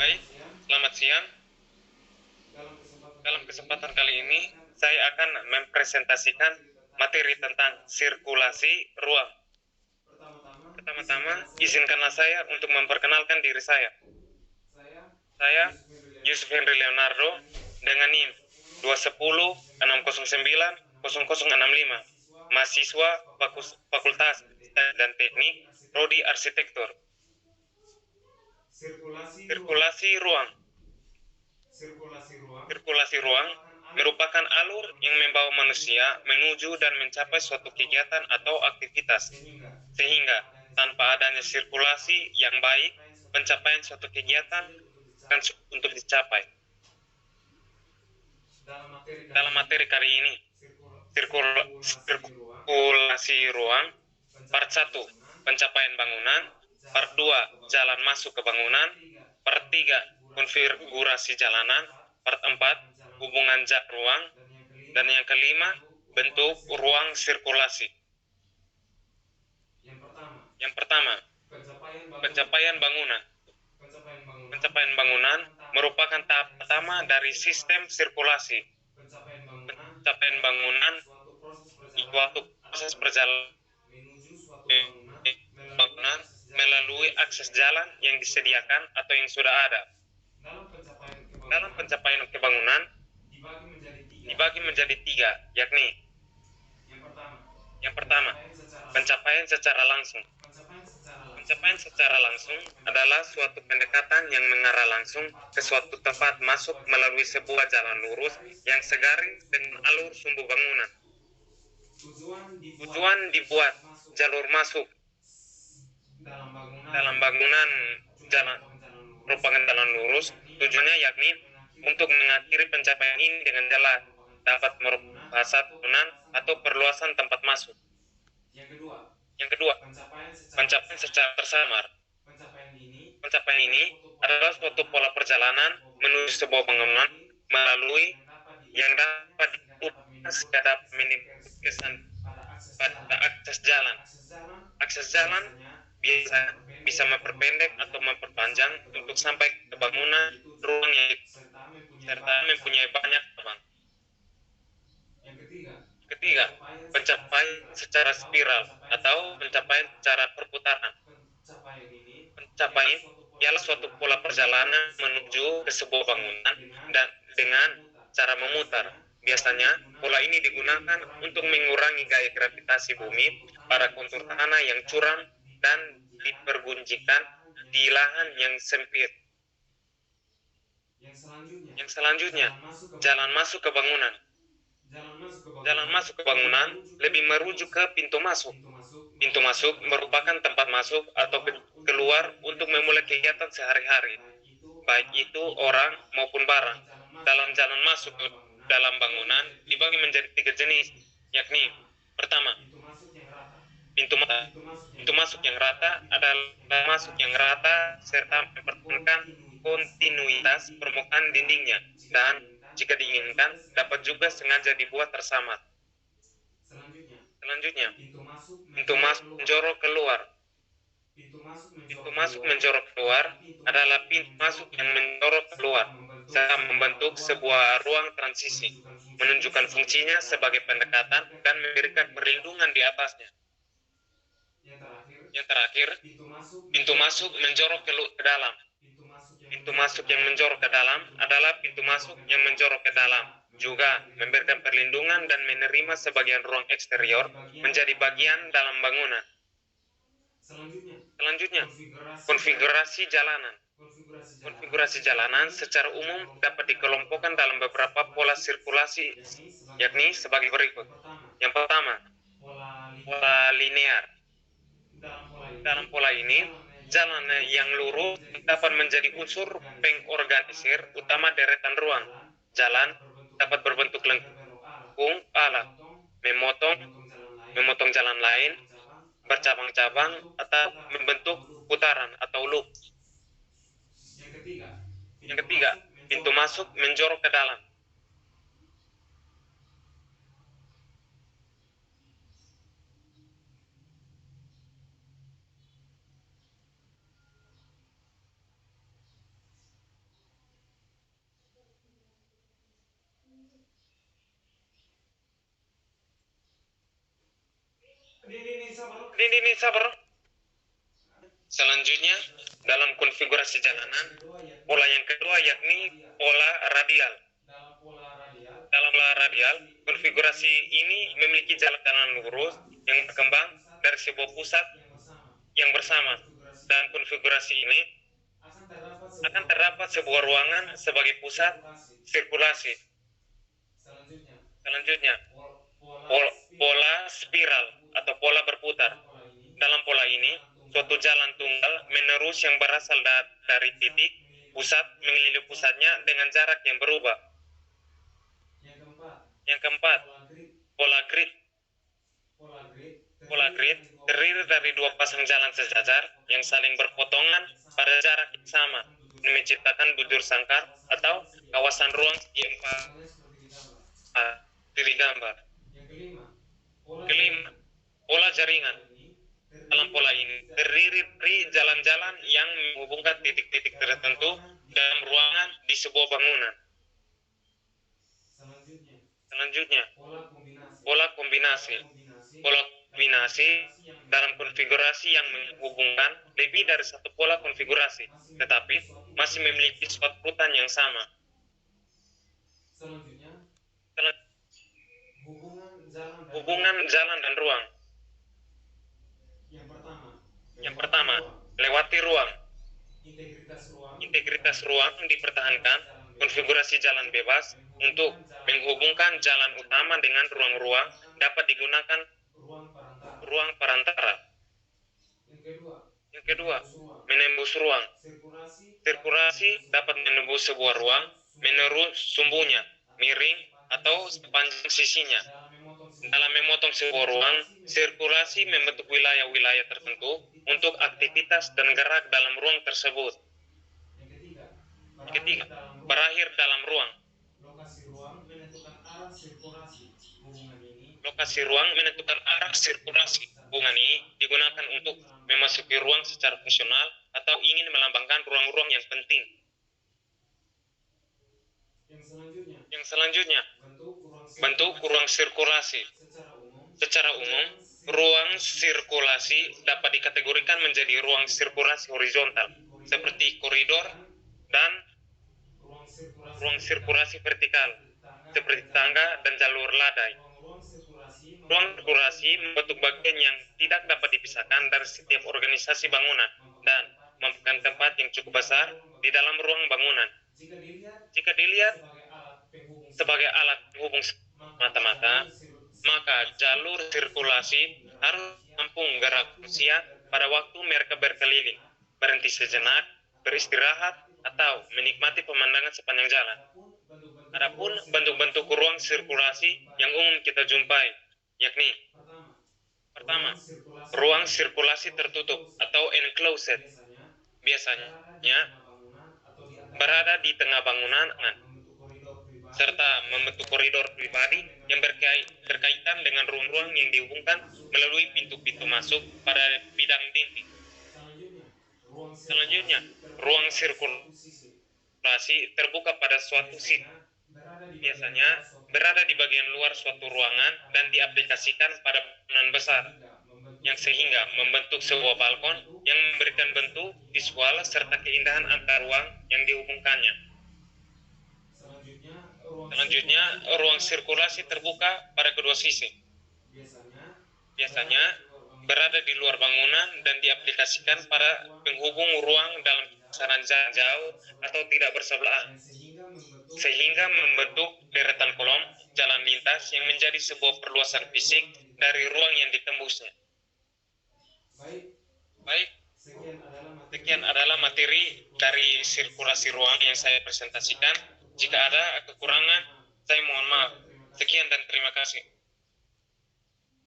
Baik, selamat siang. Dalam kesempatan kali ini, saya akan mempresentasikan materi tentang sirkulasi ruang. Pertama-tama, izinkanlah saya untuk memperkenalkan diri saya. Saya Yusuf Henry Leonardo dengan NIM 210 609 0065, mahasiswa Fakultas Sains dan Teknik, Prodi Arsitektur. Sirkulasi ruang. Sirkulasi ruang merupakan alur yang membawa manusia menuju dan mencapai suatu kegiatan atau aktivitas. Sehingga tanpa adanya sirkulasi yang baik, pencapaian suatu kegiatan akan sulit untuk dicapai. Dalam materi kali ini, sirkulasi ruang, part 1, pencapaian bangunan, part 2, jalan masuk ke bangunan, part 3, konfigurasi jalanan, part 4, hubungan jak ruang, dan yang kelima, bentuk ruang sirkulasi. Yang pertama, pencapaian bangunan. Pencapaian bangunan merupakan tahap pertama dari sistem sirkulasi. Pencapaian bangunan suatu proses perjalanan bangunan melalui akses jalan yang disediakan atau yang sudah ada. Dalam pencapaian kebangunan dibagi menjadi tiga, yakni yang pertama, pencapaian secara langsung. Pencapaian secara langsung adalah suatu pendekatan yang mengarah langsung ke suatu tempat masuk melalui sebuah jalan lurus yang segaris dengan alur sumbu bangunan. Tujuan dibuat jalur masuk dalam bangunan jalan merupakan jalan lurus. Tujuannya yakni untuk mengakhiri pencapaian ini dengan jalan dapat merupakan fasad bangunan atau perluasan tempat masuk. Yang kedua, pencapaian secara tersamar. Pencapaian ini adalah suatu pola perjalanan menuju sebuah bangunan melalui yang dapat diukur minimal pada akses jalan. Akses jalan biasa bisa memperpendek atau memperpanjang untuk sampai ke bangunan ruang yang serta mempunyai banyak cabang. Ketiga, pencapaian secara spiral atau pencapaian secara perputaran. Pencapaian ialah suatu pola perjalanan menuju ke sebuah bangunan dan dengan cara memutar. Biasanya, pola ini digunakan untuk mengurangi gaya gravitasi bumi pada kontur tanah yang curam dan dipergunjingkan di lahan yang sempit. Yang selanjutnya, jalan masuk ke bangunan. Jalan masuk ke bangunan lebih merujuk ke pintu masuk. Pintu masuk merupakan tempat masuk atau keluar untuk memulai kegiatan sehari-hari, baik itu orang maupun barang. Dalam jalan masuk ke dalam bangunan dibagi menjadi tiga jenis, yakni pertama, pintu masuk yang rata adalah masuk yang rata serta mempertahankan kontinuitas permukaan dindingnya, dan jika diinginkan dapat juga sengaja dibuat tersamar. Selanjutnya, pintu masuk menjorok keluar. Pintu masuk menjorok keluar adalah pintu masuk yang menjorok keluar serta membentuk sebuah ruang transisi, menunjukkan fungsinya sebagai pendekatan dan memberikan perlindungan di atasnya. Yang terakhir, pintu masuk menjorok ke dalam. Pintu masuk yang menjorok ke dalam adalah pintu masuk yang menjorok ke dalam, juga memberikan perlindungan dan menerima sebagian ruang eksterior menjadi bagian dalam bangunan. Selanjutnya, konfigurasi jalanan. Konfigurasi jalanan secara umum dapat dikelompokkan dalam beberapa pola sirkulasi, yakni sebagai berikut. Yang pertama, pola linear. Dalam pola ini, jalan yang lurus dapat menjadi unsur pengorganisir utama deretan ruang. Jalan dapat berbentuk lengkung ala, memotong jalan lain, bercabang-cabang, atau membentuk putaran atau loop. Yang ketiga, pintu masuk menjorok ke dalam. Ini sabar. Selanjutnya, dalam konfigurasi jalanan, pola yang kedua yakni pola radial. Dalam pola radial, konfigurasi ini memiliki jalan lurus yang berkembang dari sebuah pusat yang bersama. Dan konfigurasi ini akan terdapat sebuah ruangan sebagai pusat sirkulasi. Selanjutnya, pola spiral atau pola berputar. Dalam pola ini, suatu jalan tunggal menerus yang berasal dari titik pusat mengelilingi pusatnya dengan jarak yang berubah. Yang keempat, pola grid. Pola grid terdiri dari dua pasang jalan sejajar yang saling berpotongan pada jarak yang sama, menciptakan bujur sangkar atau kawasan ruang segi empat di gambar. Kelima, pola jaringan. Dalam pola ini terdiri dari jalan-jalan yang menghubungkan titik-titik tertentu dalam ruangan di sebuah bangunan. Selanjutnya, pola kombinasi. Pola kombinasi dalam konfigurasi yang menghubungkan lebih dari satu pola konfigurasi, tetapi masih memiliki suatu urutan yang sama. Hubungan jalan dan ruang. Yang pertama, lewati ruang. Integritas ruang dipertahankan, konfigurasi jalan bebas untuk menghubungkan jalan utama dengan ruang-ruang dapat digunakan ruang perantara. Yang kedua, menembus ruang. Sirkulasi dapat menembus sebuah ruang, menurut sumbunya, miring, atau sepanjang sisinya. Dalam memotong sebuah ruang, sirkulasi membentuk wilayah-wilayah tertentu untuk aktivitas dan gerak dalam ruang tersebut. Yang ketiga, berakhir dalam ruang. Lokasi ruang menentukan arah sirkulasi. Hubungan ini digunakan untuk memasuki ruang secara fungsional atau ingin melambangkan ruang-ruang yang penting. Yang selanjutnya, bentuk ruang sirkulasi. Secara umum, ruang sirkulasi dapat dikategorikan menjadi ruang sirkulasi horizontal, seperti koridor, dan ruang sirkulasi vertikal, seperti tangga dan jalur ladai. Ruang sirkulasi membentuk bagian yang tidak dapat dipisahkan dari setiap organisasi bangunan dan memegang tempat yang cukup besar di dalam ruang bangunan. Jika dilihat sebagai alat penghubung mata-mata, maka jalur sirkulasi harus menampung gerak manusia pada waktu mereka berkeliling, berhenti sejenak, beristirahat, atau menikmati pemandangan sepanjang jalan. Adapun bentuk-bentuk ruang sirkulasi yang umum kita jumpai, yakni pertama, ruang sirkulasi tertutup atau enclosed. Biasanya berada di tengah bangunan serta membentuk koridor pribadi yang berkaitan dengan ruang-ruang yang dihubungkan melalui pintu-pintu masuk pada bidang dinding. Selanjutnya, ruang sirkulasi terbuka pada suatu sisi. Biasanya berada di bagian luar suatu ruangan dan diaplikasikan pada bangunan besar, yang sehingga membentuk sebuah balkon yang memberikan bentuk visual serta keindahan antar ruang yang dihubungkannya. Selanjutnya, ruang sirkulasi terbuka pada kedua sisi. Biasanya berada di luar bangunan dan diaplikasikan pada penghubung ruang dalam kisaran jarak jauh atau tidak bersebelahan, sehingga membentuk deretan kolom jalan lintas yang menjadi sebuah perluasan fisik dari ruang yang ditembusnya. Baik, sekian adalah materi dari sirkulasi ruang yang saya presentasikan. Jika ada kekurangan, saya mohon maaf. Sekian dan terima kasih.